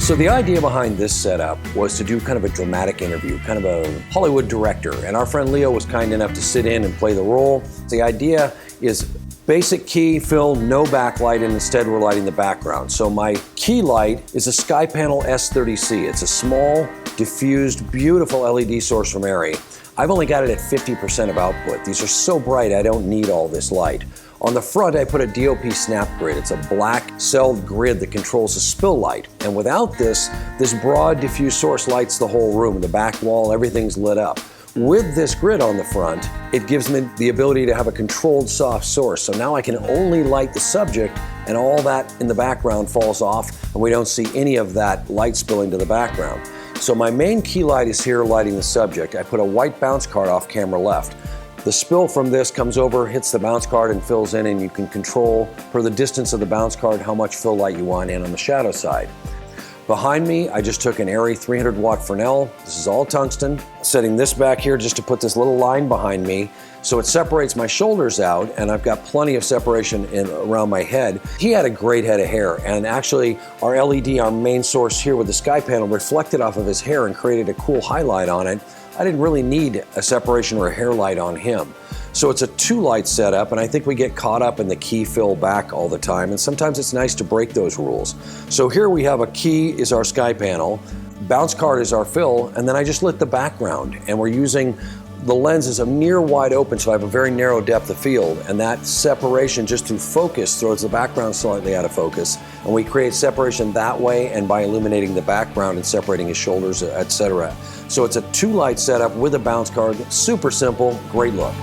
So the idea behind this setup was to do kind of a dramatic interview, kind of a Hollywood director, and our friend Leo was kind enough to sit in and play the role. The idea is basic key, fill, no backlight, and instead we're lighting the background. So my key light is a SkyPanel S30-C. It's a small, diffused, beautiful LED source from ARRI. I've only got it at 50% of output. These are so bright I don't need all this light. On the front I put a DoPChoice SnapGrid. It's a black celled grid that controls the spill light. And without this broad diffuse source lights the whole room. The back wall, everything's lit up. With this grid on the front, it gives me the ability to have a controlled soft source. So now I can only light the subject and all that in the background falls off and we don't see any of that light spilling to the background. So my main key light is here lighting the subject. I put a white bounce card off camera left. The spill from this comes over, hits the bounce card and fills in, and you can control per the distance of the bounce card how much fill light you want in on the shadow side. Behind me, I just took an ARRI 300 watt Fresnel. This is all tungsten. Setting this back here just to put this little line behind me so it separates my shoulders out and I've got plenty of separation around my head. He had a great head of hair, and actually our LED, our main source here with the SkyPanel, reflected off of his hair and created a cool highlight on it. I didn't really need a separation or a hair light on him. So it's a 2-light setup, and I think we get caught up in the key fill back all the time, and sometimes it's nice to break those rules. So here we have a key is our SkyPanel, bounce card is our fill, and then I just lit the background, and we're using the lens is a near wide open, so I have a very narrow depth of field, and that separation just through focus throws the background slightly out of focus, and we create separation that way and by illuminating the background and separating his shoulders, etc. So it's a 2-light setup with a bounce card, super simple, great look.